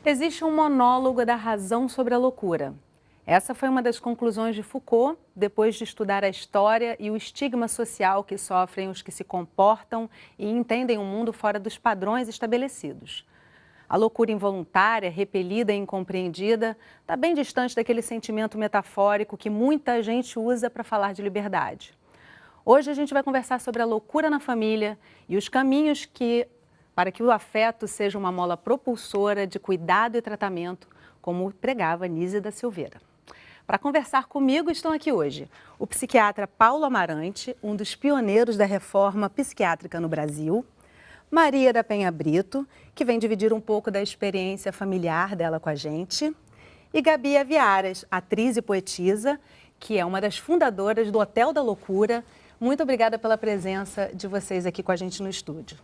Existe um monólogo da razão sobre a loucura. Essa foi uma das conclusões de Foucault, depois de estudar a história e o estigma social que sofrem os que se comportam e entendem o mundo fora dos padrões estabelecidos. A loucura involuntária, repelida e incompreendida, está bem distante daquele sentimento metafórico que muita gente usa para falar de liberdade. Hoje a gente vai conversar sobre a loucura na família e os caminhos para que o afeto seja uma mola propulsora de cuidado e tratamento, como pregava Anísia da Silveira. Para conversar comigo estão aqui hoje o psiquiatra Paulo Amarante, um dos pioneiros da reforma psiquiátrica no Brasil, Maria da Penha Brito, que vem dividir um pouco da experiência familiar dela com a gente, e Gabi Aviaras, atriz e poetisa, que é uma das fundadoras do Hotel da Loucura. Muito obrigada pela presença de vocês aqui com a gente no estúdio.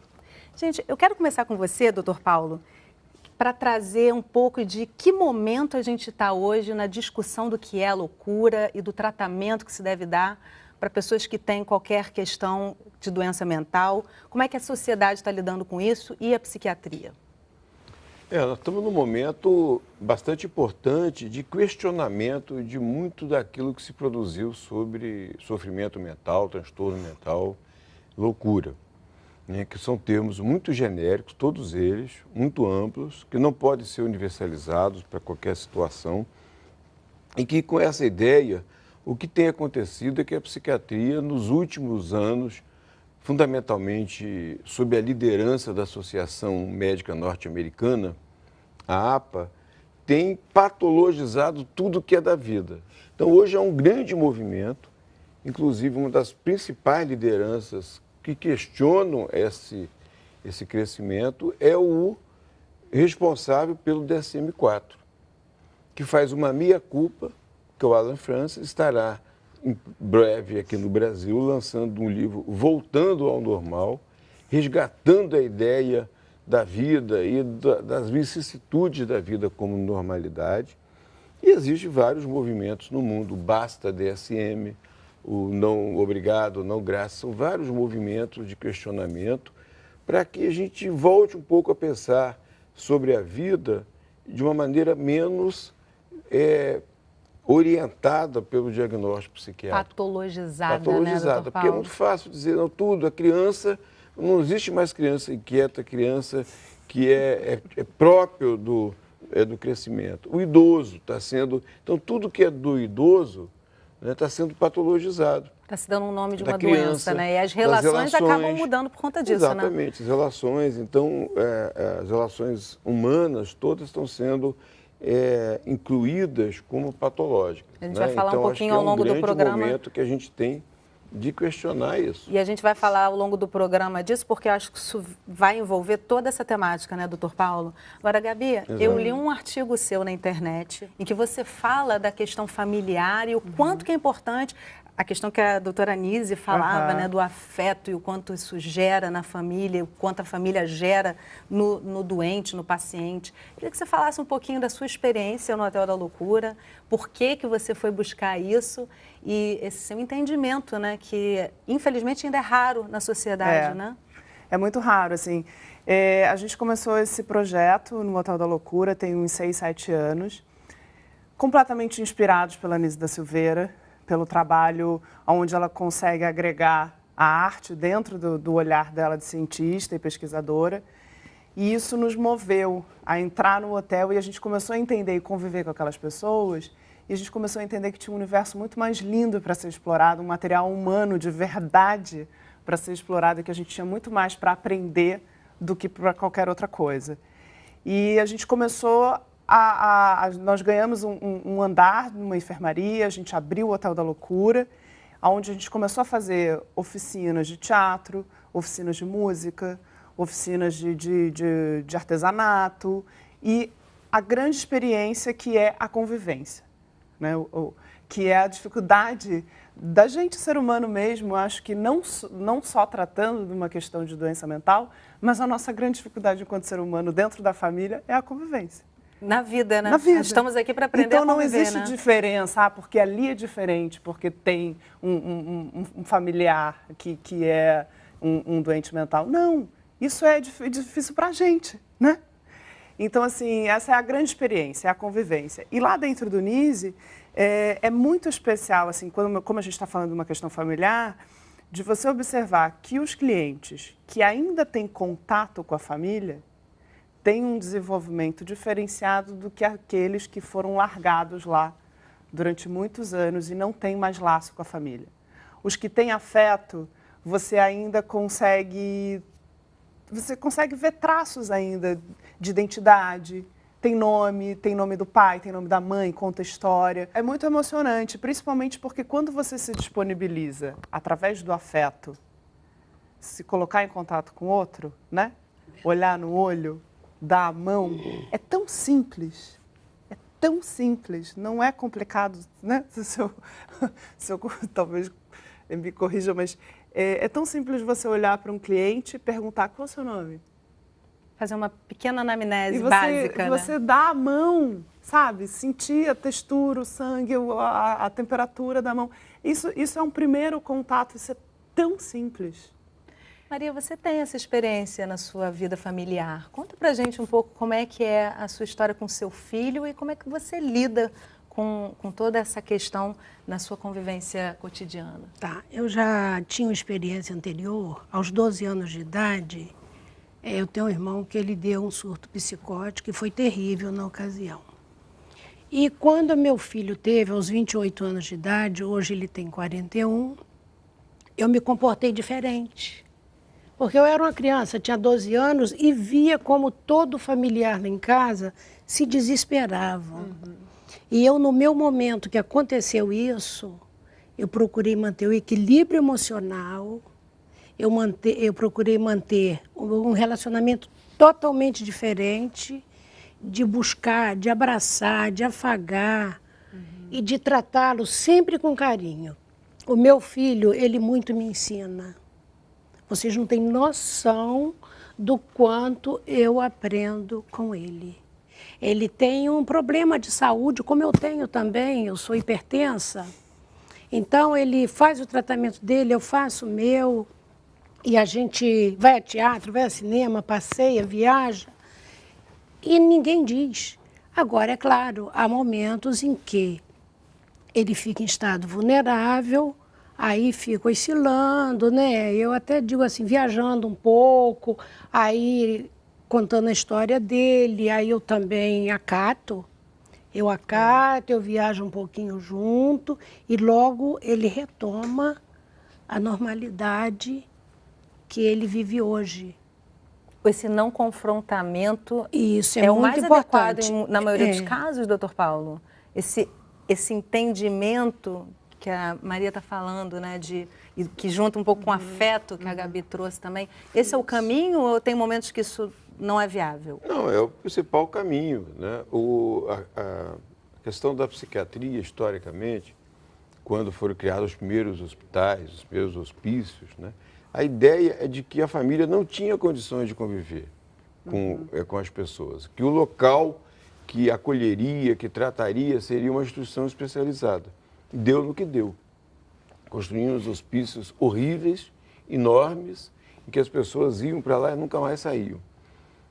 Gente, eu quero começar com você, doutor Paulo, para trazer um pouco de que momento a gente está hoje na discussão do que é a loucura e do tratamento que se deve dar para pessoas que têm qualquer questão de doença mental. Como é que a sociedade está lidando com isso e a psiquiatria? Nós estamos num momento bastante importante de questionamento de muito daquilo que se produziu sobre sofrimento mental, transtorno mental, loucura, né, que são termos muito genéricos, todos eles, muito amplos, que não podem ser universalizados para qualquer situação, e que com essa ideia, o que tem acontecido é que a psiquiatria, nos últimos anos, fundamentalmente sob a liderança da Associação Médica Norte-Americana, a APA, tem patologizado tudo que é da vida. Então, hoje é um grande movimento, inclusive uma das principais lideranças que questionam esse crescimento é o responsável pelo DSM-4, que faz uma meia-culpa, que o Alan Francis estará em breve aqui no Brasil lançando um livro Voltando ao Normal, resgatando a ideia da vida e das vicissitudes da vida como normalidade. E existem vários movimentos no mundo, Basta DSM, o Não Obrigado, Não Graças, são vários movimentos de questionamento para que a gente volte um pouco a pensar sobre a vida de uma maneira menos orientada pelo diagnóstico psiquiátrico. Patologizada, né, doutor Paulo? Porque é muito fácil dizer, não, tudo, a criança, não existe mais criança inquieta, criança que é próprio do crescimento. O idoso está sendo, então tudo que é do idoso está sendo patologizado. Está se dando um nome de Da uma criança, doença, né? E as relações acabam mudando por conta disso, exatamente, né? as relações, então, as relações humanas todas estão sendo incluídas como patológicas. A gente vai falar então, um pouquinho ao longo do programa. É um grande momento que a gente tem de questionar isso. E a gente vai falar ao longo do programa disso, porque eu acho que isso vai envolver toda essa temática, né, doutor Paulo? Agora, Gabi, eu li um artigo seu na internet em que você fala da questão familiar e o quanto que é importante, a questão que a doutora Anísia falava, né, do afeto e o quanto isso gera na família, o quanto a família gera no doente, no paciente. Queria que você falasse um pouquinho da sua experiência no Hotel da Loucura, por que você foi buscar isso e esse seu entendimento, né, que infelizmente ainda é raro na sociedade, né? É muito raro, assim. A gente começou esse projeto no Hotel da Loucura tem uns 6, 7 anos, completamente inspirados pela Anísia da Silveira, pelo trabalho onde ela consegue agregar a arte dentro do olhar dela de cientista e pesquisadora. E isso nos moveu a entrar no hotel e a gente começou a entender e conviver com aquelas pessoas. E a gente começou a entender que tinha um universo muito mais lindo para ser explorado, um material humano de verdade para ser explorado, e que a gente tinha muito mais para aprender do que para qualquer outra coisa. E a gente começou nós ganhamos um andar numa enfermaria, a gente abriu o Hotel da Loucura, onde a gente começou a fazer oficinas de teatro, oficinas de música, oficinas de artesanato e a grande experiência que é a convivência, né? Que é a dificuldade da gente, ser humano mesmo, acho que não só tratando de uma questão de doença mental, mas a nossa grande dificuldade enquanto ser humano dentro da família é a convivência. Na vida, né? Na vida. Estamos aqui para aprender então, a conviver, não existe diferença, porque ali é diferente, porque tem um familiar que é um doente mental. Não, isso é difícil para a gente, né? Então, assim, essa é a grande experiência, é a convivência. E lá dentro do NISE, é muito especial, assim, como a gente está falando de uma questão familiar, de você observar que os clientes que ainda têm contato com a família têm um desenvolvimento diferenciado do que aqueles que foram largados lá durante muitos anos e não têm mais laço com a família. Os que têm afeto, você consegue ver traços ainda de identidade, tem nome do pai, tem nome da mãe, conta história. É muito emocionante, principalmente porque quando você se disponibiliza, através do afeto, se colocar em contato com o outro, né? Olhar no olho, dar a mão, é tão simples. É tão simples, não é complicado, né? Se eu talvez me corrija, mas é tão simples você olhar para um cliente e perguntar qual é o seu nome. Fazer uma pequena anamnese E básica, você né? dá a mão, sabe? Sentir a textura, o sangue, a temperatura da mão. Isso é um primeiro contato, isso é tão simples. Maria, você tem essa experiência na sua vida familiar. Conta pra gente um pouco como é que é a sua história com seu filho e como é que você lida com toda essa questão na sua convivência cotidiana. Tá, eu já tinha uma experiência anterior, aos 12 anos de idade, eu tenho um irmão que ele deu um surto psicótico e foi terrível na ocasião. E quando meu filho teve, aos 28 anos de idade, hoje ele tem 41, eu me comportei diferente. Porque eu era uma criança, tinha 12 anos e via como todo familiar lá em casa se desesperava. E eu, no meu momento que aconteceu isso, eu procurei manter o equilíbrio emocional, eu procurei manter um relacionamento totalmente diferente, de buscar, de abraçar, de afagar e de tratá-lo sempre com carinho. O meu filho, ele muito me ensina. Vocês não têm noção do quanto eu aprendo com ele. Ele tem um problema de saúde, como eu tenho também, eu sou hipertensa. Então, ele faz o tratamento dele, eu faço o meu. E a gente vai a teatro, vai a cinema, passeia, viaja. E ninguém diz. Agora, é claro, há momentos em que ele fica em estado vulnerável, aí fica oscilando, né? Eu até digo assim, viajando um pouco, aí contando a história dele, aí eu também acato. Eu viajo um pouquinho junto e logo ele retoma a normalidade que ele vive hoje. Esse não confrontamento Isso é o muito mais importante. adequado na maioria dos casos, doutor Paulo? Esse entendimento que a Maria está falando, né, e que junta um pouco com o afeto que a Gabi trouxe também. Esse é o caminho ou tem momentos que isso não é viável? Não, é o principal caminho, né? A questão da psiquiatria, historicamente, quando foram criados os primeiros hospitais, os primeiros hospícios, né? A ideia é de que a família não tinha condições de conviver com as pessoas, que o local que acolheria, que trataria, seria uma instituição especializada. Deu no que deu. Construímos hospícios horríveis, enormes, em que as pessoas iam para lá e nunca mais saíam.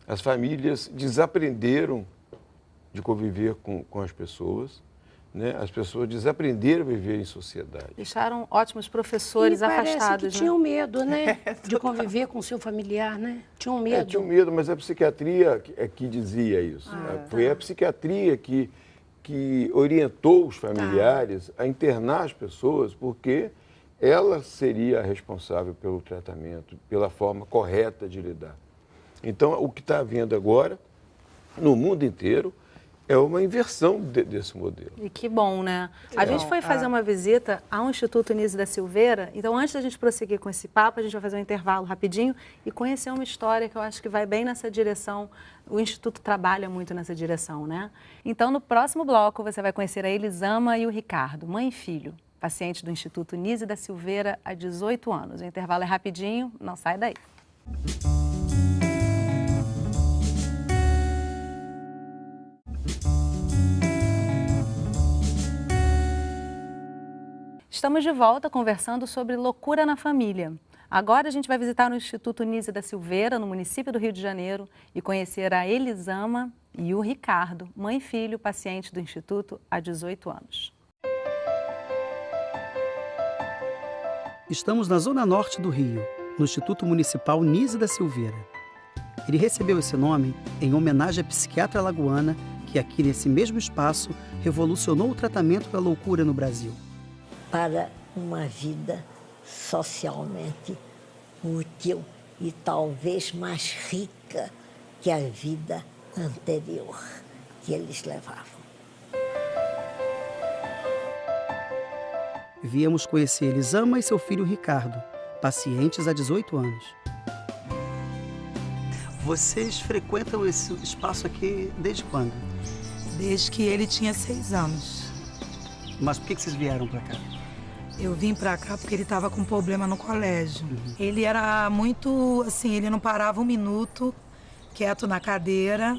As famílias desaprenderam de conviver com as pessoas, né? As pessoas desaprenderam a viver em sociedade. Deixaram ótimos professores e parece afastados, que né? tinham medo, né? De conviver com o seu familiar, né? Tinham medo. Tinham medo, mas a psiquiatria que dizia isso. Foi a psiquiatria que orientou os familiares a internar as pessoas, porque ela seria a responsável pelo tratamento, pela forma correta de lidar. Então, o que está havendo agora, no mundo inteiro, é uma inversão desse modelo. E que bom, né? A gente foi fazer uma visita ao Instituto Nise da Silveira, então antes da gente prosseguir com esse papo, a gente vai fazer um intervalo rapidinho e conhecer uma história que eu acho que vai bem nessa direção. O Instituto trabalha muito nessa direção, né? Então, no próximo bloco, você vai conhecer a Elisama e o Ricardo, mãe e filho, pacientes do Instituto Nise da Silveira há 18 anos. O intervalo é rapidinho, não sai daí. Estamos de volta conversando sobre loucura na família. Agora a gente vai visitar o Instituto Nise da Silveira, no município do Rio de Janeiro, e conhecer a Elisama e o Ricardo, mãe e filho, paciente do Instituto há 18 anos. Estamos na zona norte do Rio, no Instituto Municipal Nise da Silveira. Ele recebeu esse nome em homenagem à psiquiatra alagoana que aqui nesse mesmo espaço revolucionou o tratamento da loucura no Brasil. Para uma vida socialmente útil e talvez mais rica que a vida anterior que eles levavam. Viemos conhecer Elisama e seu filho Ricardo, pacientes há 18 anos. Vocês frequentam esse espaço aqui desde quando? Desde que ele tinha 6 anos. Mas por que vocês vieram para cá? Eu vim pra cá porque ele estava com problema no colégio. Ele era muito, assim, ele não parava um minuto quieto na cadeira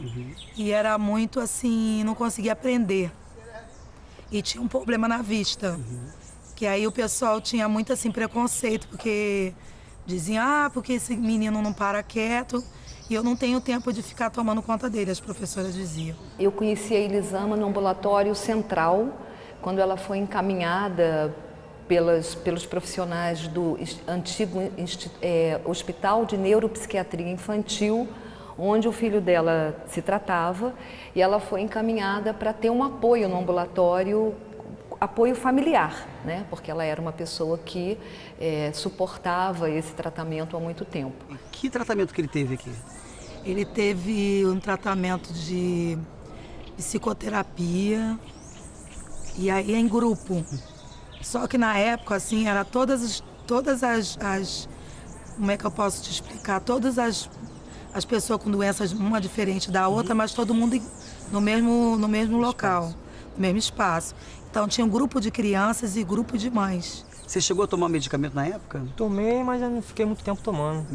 e era muito, assim, não conseguia aprender. E tinha um problema na vista, que aí o pessoal tinha muito, assim, preconceito, porque diziam, porque esse menino não para quieto e eu não tenho tempo de ficar tomando conta dele, as professoras diziam. Eu conheci a Elisama no ambulatório central, quando ela foi encaminhada pelos profissionais do antigo Hospital de Neuropsiquiatria Infantil, onde o filho dela se tratava, e ela foi encaminhada para ter um apoio no ambulatório, apoio familiar, né? Porque ela era uma pessoa que suportava esse tratamento há muito tempo. E que tratamento que ele teve aqui? Ele teve um tratamento de psicoterapia e aí em grupo. Só que na época, assim, era todas as como é que eu posso te explicar? Todas as pessoas com doenças, uma diferente da outra, mas todo mundo no mesmo local, no mesmo espaço. Então tinha um grupo de crianças e grupo de mães. Você chegou a tomar medicamento na época? Tomei, mas eu não fiquei muito tempo tomando.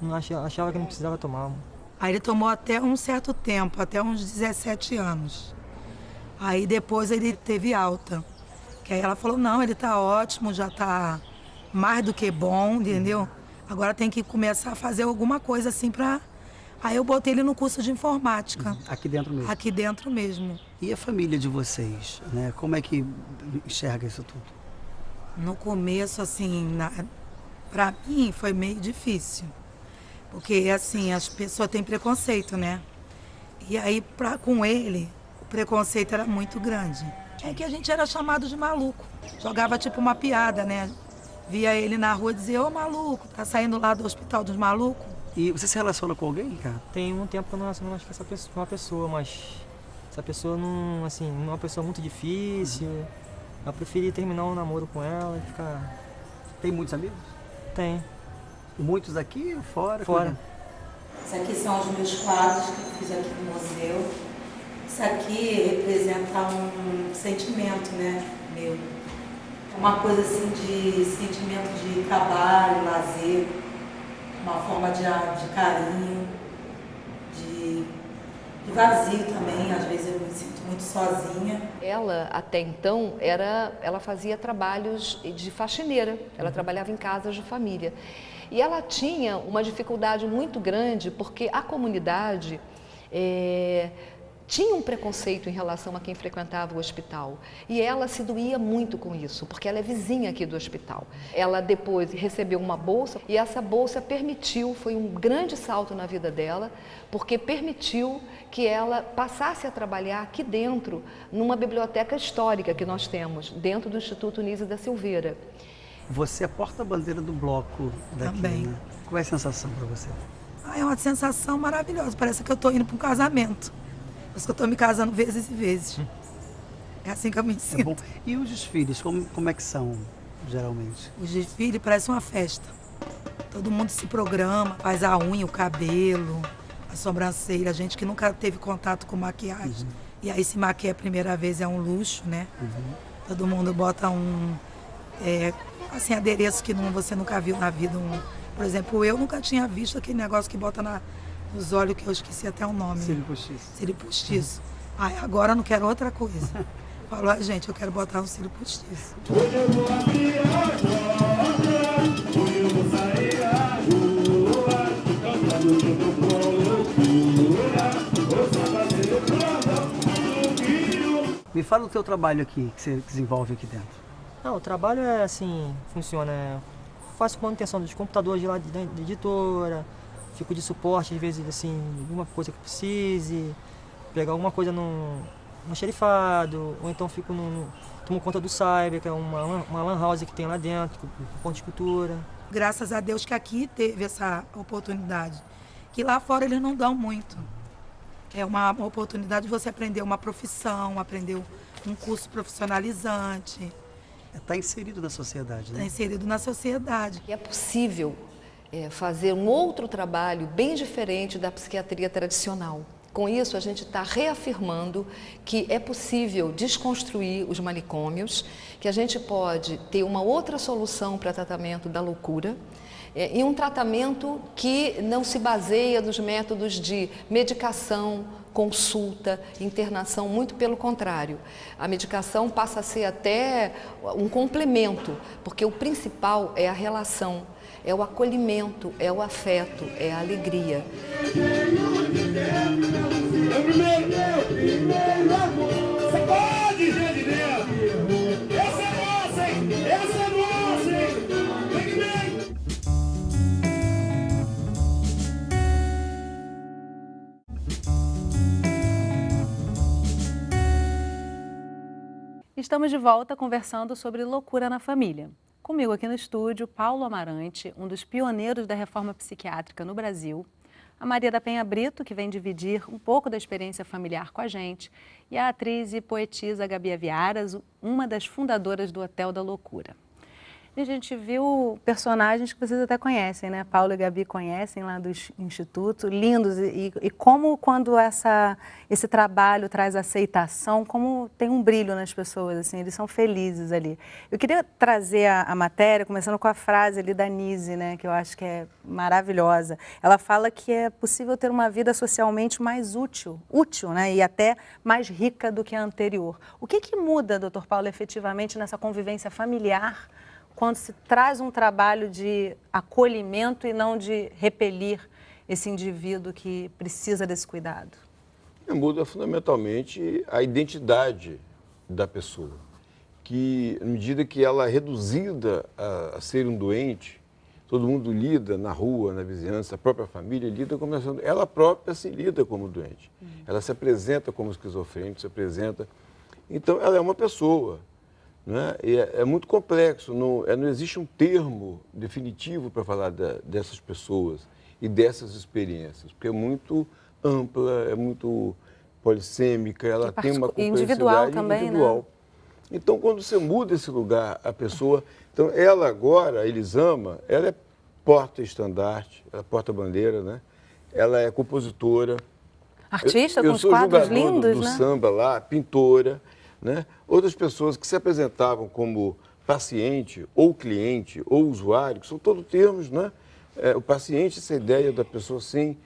Não achava que não precisava tomar. Aí ele tomou até um certo tempo, até uns 17 anos. Aí depois ele teve alta. Que aí ela falou, não, ele tá ótimo, já tá mais do que bom, entendeu? Agora tem que começar a fazer alguma coisa assim pra... Aí eu botei ele no curso de informática. Aqui dentro mesmo? Aqui dentro mesmo. E a família de vocês, né? Como é que enxerga isso tudo? No começo, assim, pra mim foi meio difícil. Porque, assim, as pessoas têm preconceito, né? E aí, com ele, o preconceito era muito grande. É que a gente era chamado de maluco. Jogava tipo uma piada, né? Via ele na rua e dizia, ô maluco, tá saindo lá do hospital dos malucos? E você se relaciona com alguém, cara? Tem um tempo que eu não relaciono mais com uma pessoa, mas essa pessoa não, assim, não é uma pessoa muito difícil. Eu preferi terminar um namoro com ela e ficar... Tem muitos amigos? Tem. Muitos aqui ou fora? Fora. Esses aqui são os meus quadros que eu fiz aqui no museu. Isso aqui representa um sentimento, né, meu. Uma coisa assim de sentimento de trabalho, lazer, uma forma de carinho, de vazio também. Às vezes eu me sinto muito sozinha. Ela, até então, ela fazia trabalhos de faxineira, ela trabalhava em casas de família. E ela tinha uma dificuldade muito grande porque a comunidade tinha um preconceito em relação a quem frequentava o hospital. E ela se doía muito com isso, porque ela é vizinha aqui do hospital. Ela depois recebeu uma bolsa e essa bolsa permitiu, foi um grande salto na vida dela, porque permitiu que ela passasse a trabalhar aqui dentro, numa biblioteca histórica que nós temos, dentro do Instituto Nise da Silveira. Você é porta-bandeira do bloco daqui, Também. né? Qual é a sensação para você? É uma sensação maravilhosa, parece que eu estou indo para um casamento. Parece que eu estou me casando vezes e vezes. É assim que eu me sinto. É bom. E os desfiles, como é que são, geralmente? Os desfiles parecem uma festa. Todo mundo se programa, faz a unha, o cabelo, a sobrancelha. Gente que nunca teve contato com maquiagem. E aí se maquiar a primeira vez é um luxo, né? Todo mundo bota assim, adereço que você nunca viu na vida. Por exemplo, eu nunca tinha visto aquele negócio que bota nos olhos, que eu esqueci até o nome. Cílio postiço. Cílio postiço. Aí agora eu não quero outra coisa. Falou, gente, eu quero botar um cílio postiço. Hoje eu vou abrir a porta, hoje eu vou sair Me fala do teu trabalho aqui, que você desenvolve aqui dentro. Não, o trabalho é assim, funciona. Faço manutenção dos computadores de lá da editora, fico de suporte, às vezes, assim, alguma coisa que precise, pegar alguma coisa no xerifado, ou então tomo conta do Cyber, que é uma lan house que tem lá dentro, com ponto de cultura. Graças a Deus que aqui teve essa oportunidade, que lá fora eles não dão muito. É uma oportunidade de você aprender uma profissão, aprender um curso profissionalizante. Está inserido na sociedade, né? Está inserido na sociedade. É possível fazer um outro trabalho bem diferente da psiquiatria tradicional. Com isso, a gente está reafirmando que é possível desconstruir os manicômios, que a gente pode ter uma outra solução para tratamento da loucura, e um tratamento que não se baseia nos métodos de medicação, consulta, internação, muito pelo contrário. A medicação passa a ser até um complemento, porque o principal é a relação, é o acolhimento, é o afeto, é a alegria. Primeiro amor, você pode ver de dentro. Essa é nossa, hein? Essa é nossa, hein? Vem. Estamos de volta conversando sobre loucura na família. Comigo aqui no estúdio, Paulo Amarante, um dos pioneiros da reforma psiquiátrica no Brasil, a Maria da Penha Brito, que vem dividir um pouco da experiência familiar com a gente, e a atriz e poetisa Gabi Aviaras, uma das fundadoras do Hotel da Loucura. E a gente viu personagens que vocês até conhecem, né? Paulo e Gabi conhecem lá do Instituto, lindos. E como quando esse trabalho traz aceitação, como tem um brilho nas pessoas, assim, eles são felizes ali. Eu queria trazer a matéria, começando com a frase ali da Nise, né? Que eu acho que é maravilhosa. Ela fala que é possível ter uma vida socialmente mais útil, né? E até mais rica do que a anterior. O que muda, doutor Paulo, efetivamente nessa convivência familiar, quando se traz um trabalho de acolhimento e não de repelir esse indivíduo que precisa desse cuidado? Muda fundamentalmente a identidade da pessoa, que, à medida que ela é reduzida a ser um doente, todo mundo lida na rua, na vizinhança, a própria família lida como ela própria se lida como doente. Ela se apresenta como esquizofrênica, se apresenta. Então, ela é uma pessoa. Né? E é muito complexo, não existe um termo definitivo para falar dessas pessoas e dessas experiências, porque é muito ampla, é muito polissêmica, ela tem uma complexidade individual também, individual. Né? Então, quando você muda esse lugar, a pessoa... Então, ela agora, a Elisama, ela é porta-estandarte, ela é porta-bandeira, né? Ela é compositora. Artista, com os quadros lindos, do né? samba lá, pintora. Né? Outras pessoas que se apresentavam como paciente, ou cliente, ou usuário, que são todos termos, né? O paciente, essa ideia da pessoa sem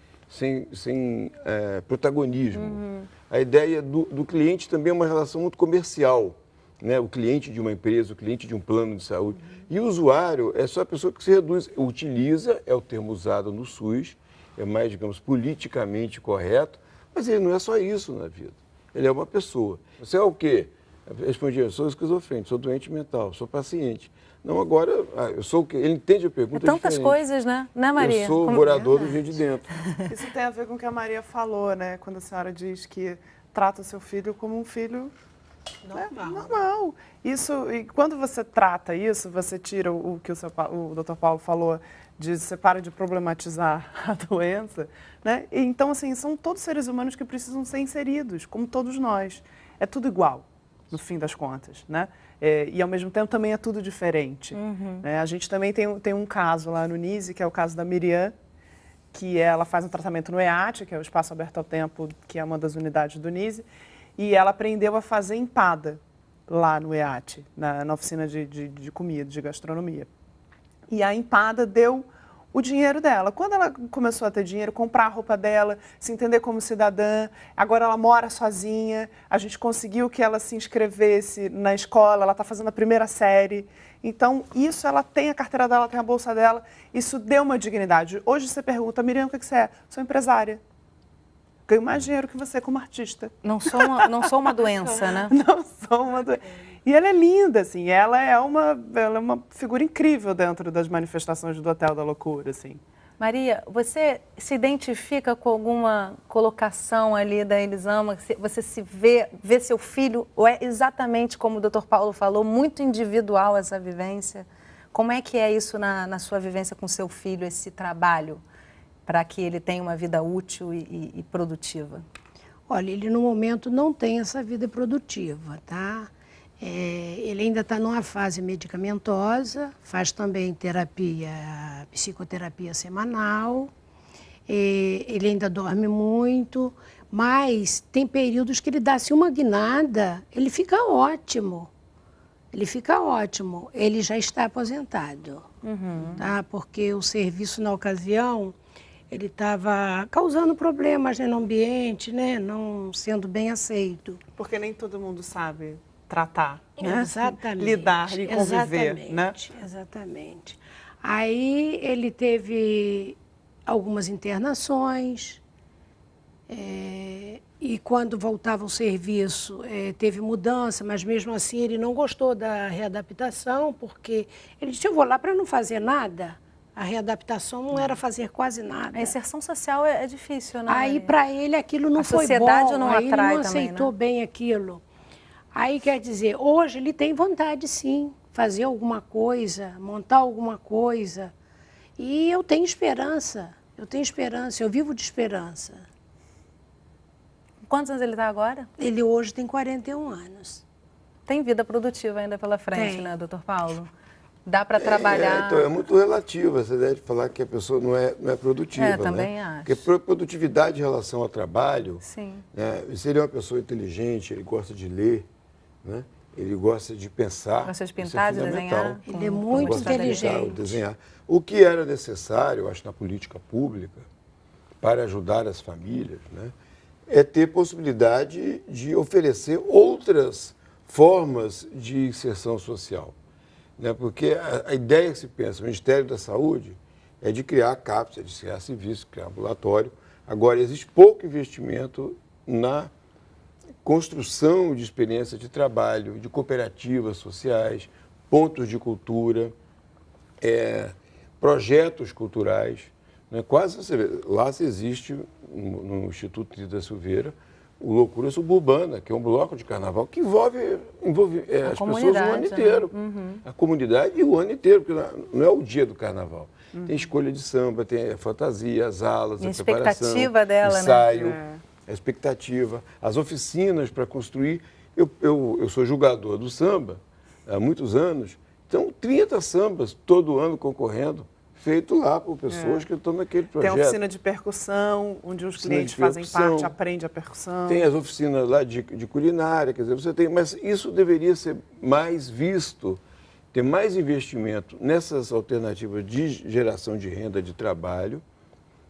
protagonismo. A ideia do cliente também é uma relação muito comercial, né? O cliente de uma empresa, o cliente de um plano de saúde. E o usuário é só a pessoa que se reduz, utiliza, é o termo usado no SUS, é mais, digamos, politicamente correto, mas ele não é só isso na vida. Ele é uma pessoa. Você é o quê? Eu respondi, eu sou esquizofrênico, sou doente mental, sou paciente. Não, agora, eu sou o quê? Ele entende a pergunta tantas diferente. coisas, né, Maria? Eu sou morador do Rio de Dentro. Isso tem a ver com o que a Maria falou, né? Quando a senhora diz que trata o seu filho como um filho normal. Isso, e quando você trata isso, você tira o que o Dr. Paulo falou, você para de problematizar a doença, né? E, então, assim, são todos seres humanos que precisam ser inseridos, como todos nós. É tudo igual, no fim das contas, né? E, ao mesmo tempo, também é tudo diferente. Né? A gente também tem um caso lá no NISE, que é o caso da Miriam, que ela faz um tratamento no EAT, que é o Espaço Aberto ao Tempo, que é uma das unidades do NISE, e ela aprendeu a fazer empada lá no EAT, na oficina de comida, de gastronomia. E a empada deu o dinheiro dela. Quando ela começou a ter dinheiro, comprar a roupa dela, se entender como cidadã, agora ela mora sozinha, a gente conseguiu que ela se inscrevesse na escola, ela está fazendo a primeira série. Então, isso, ela tem a carteira dela, tem a bolsa dela, isso deu uma dignidade. Hoje você pergunta, Miriam, o que você é? Sou empresária. ganho mais dinheiro que você como artista. Não sou uma doença, né? Não sou uma doença. E ela é linda, assim, ela é uma figura incrível dentro das manifestações do Hotel da Loucura, assim. Maria, você se identifica com alguma colocação ali da Elisama? Você se vê seu filho, ou é exatamente como o Dr. Paulo falou, muito individual essa vivência? Como é que é isso na sua vivência com seu filho, esse trabalho, para que ele tenha uma vida útil e produtiva? Olha, ele no momento não tem essa vida produtiva, tá? Ele ainda está numa fase medicamentosa, faz também psicoterapia semanal, ele ainda dorme muito, mas tem períodos que ele dá-se uma guinada, ele fica ótimo. Ele já está aposentado, tá? Porque o serviço na ocasião, ele estava causando problemas, né, no ambiente, né, não sendo bem aceito. Porque nem todo mundo sabe tratar, Exatamente, lidar e conviver, né? Exatamente. Aí ele teve algumas internações e quando voltava ao serviço teve mudança, mas mesmo assim ele não gostou da readaptação, porque ele disse, eu vou lá para não fazer nada. A readaptação não era fazer quase nada. A inserção social é difícil, né? Aí para ele aquilo não foi bom, sociedade não aí ele atrai não também, aceitou né? bem aquilo. Aí quer dizer, hoje ele tem vontade sim, fazer alguma coisa, montar alguma coisa. E eu tenho esperança, eu vivo de esperança. Quantos anos ele está agora? Ele hoje tem 41 anos. Tem vida produtiva ainda pela frente, Tem. né, doutor Paulo? Dá para trabalhar... Então, é muito relativo essa ideia de falar que a pessoa não é produtiva. Também né? acho. Porque produtividade em relação ao trabalho, Sim. né? Se ele é uma pessoa inteligente, ele gosta de ler, né? Ele gosta de pensar. Gosta de isso pintar, de fundamental. desenhar. Ele é muito Gosta de pintar, inteligente. desenhar. O que era necessário, eu acho, na política pública, para ajudar as famílias, né? É ter possibilidade de oferecer outras formas de inserção social. Né? Porque a ideia que se pensa no Ministério da Saúde é de criar CAPS, de criar serviço, criar ambulatório. Agora, existe pouco investimento na construção de experiência de trabalho, de cooperativas sociais, pontos de cultura, projetos culturais. Né? Quase você vê, lá se existe, no Instituto Nise da Silveira, o Loucura Suburbana, que é um bloco de carnaval que envolve as pessoas o ano inteiro. Né? A comunidade e o ano inteiro, porque não é o dia do carnaval. Tem escolha de samba, tem a fantasia, as alas, E a preparação, expectativa dela, ensaio, né? a expectativa, as oficinas para construir. Eu sou julgador do samba há muitos anos, então 30 sambas todo ano concorrendo, feito lá por pessoas que estão naquele projeto. Tem a oficina de percussão, onde os clientes fazem parte, aprendem a percussão. Tem as oficinas lá de culinária, quer dizer, você tem, mas isso deveria ser mais visto, ter mais investimento nessas alternativas de geração de renda, de trabalho,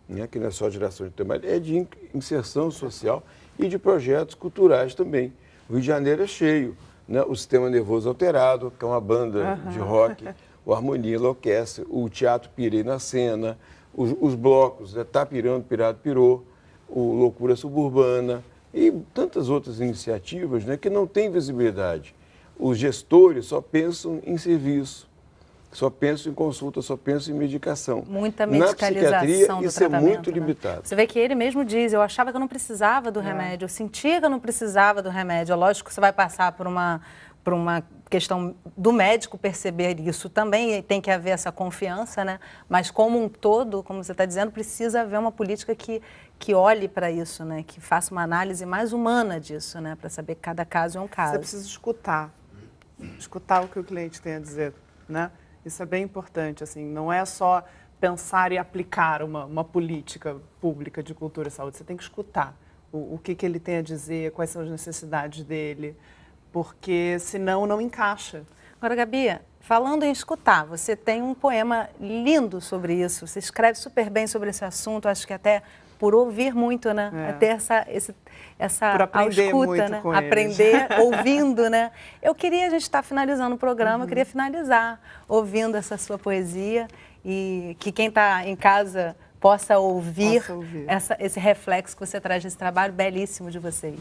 né, que não é só geração de trabalho, é de inserção social e de projetos culturais também. O Rio de Janeiro é cheio, né? O Sistema Nervoso Alterado, que é uma banda de rock, o Harmonia Enlouquece, o Teatro Pirei na Cena, os blocos, né? Tá Pirando, Pirado Pirou, o Loucura Suburbana e tantas outras iniciativas, né, que não têm visibilidade. Os gestores só pensam em serviço, só pensam em consulta, só pensam em medicação. Muita Na psiquiatria, medicalização do isso é tratamento, muito né? limitado. Você vê que ele mesmo diz, eu achava que eu não precisava do remédio, eu sentia que eu não precisava do remédio. Lógico que você vai passar por uma questão do médico perceber isso também, tem que haver essa confiança, né? Mas como um todo, como você está dizendo, precisa haver uma política que olhe para isso, né? Que faça uma análise mais humana disso, né? Para saber que cada caso é um caso. Você precisa escutar o que o cliente tem a dizer, né? Isso é bem importante, assim, não é só pensar e aplicar uma política pública de cultura e saúde, você tem que escutar o que ele tem a dizer, quais são as necessidades dele, porque senão não encaixa. Agora, Gabi, falando em escutar, você tem um poema lindo sobre isso, você escreve super bem sobre esse assunto, acho que até por ouvir muito, né? Até essa por aprender escuta, muito né? com Aprender ouvindo, né? A gente está finalizando o programa, eu queria finalizar ouvindo essa sua poesia e que quem está em casa possa ouvir, ouvir. esse reflexo que você traz nesse trabalho belíssimo de vocês.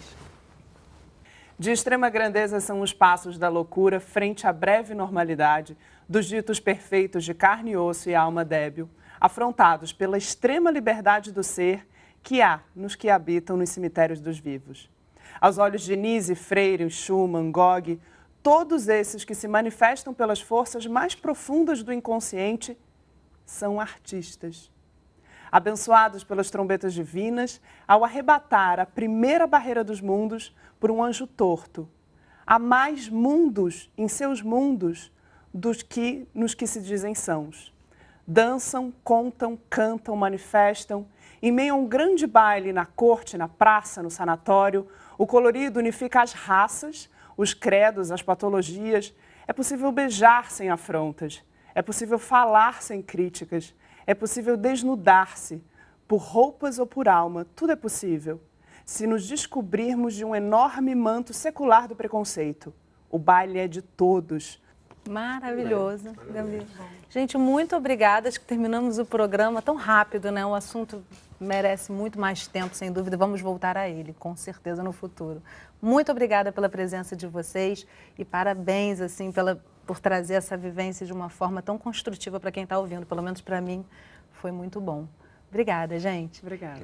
De extrema grandeza são os passos da loucura frente à breve normalidade dos ditos perfeitos de carne e osso e alma débil, afrontados pela extrema liberdade do ser que há nos que habitam nos cemitérios dos vivos. Aos olhos de Nise, Freire, Schumann, Gog, todos esses que se manifestam pelas forças mais profundas do inconsciente são artistas. Abençoados pelas trombetas divinas, ao arrebatar a primeira barreira dos mundos por um anjo torto. Há mais mundos em seus mundos dos que nos que se dizem sãos. Dançam, contam, cantam, manifestam. Em meio a um grande baile na corte, na praça, no sanatório, o colorido unifica as raças, os credos, as patologias. É possível beijar sem afrontas. É possível falar sem críticas. É possível desnudar-se, por roupas ou por alma. Tudo é possível. Se nos descobrirmos de um enorme manto secular do preconceito. O baile é de todos. Maravilhoso, Gabi. Gente, muito obrigada. Acho que terminamos o programa tão rápido, né? O assunto merece muito mais tempo, sem dúvida. Vamos voltar a ele, com certeza, no futuro. Muito obrigada pela presença de vocês e parabéns, assim, por trazer essa vivência de uma forma tão construtiva para quem está ouvindo. Pelo menos para mim, foi muito bom. Obrigada, gente. Obrigada.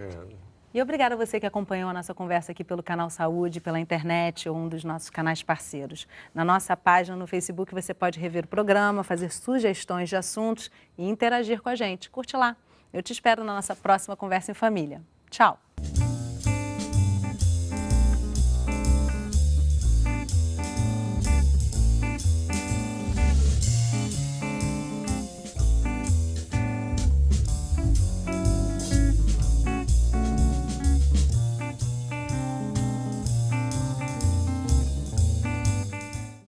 E obrigada a você que acompanhou a nossa conversa aqui pelo Canal Saúde, pela internet ou um dos nossos canais parceiros. Na nossa página no Facebook você pode rever o programa, fazer sugestões de assuntos e interagir com a gente. Curte lá. Eu te espero na nossa próxima Conversa em Família. Tchau!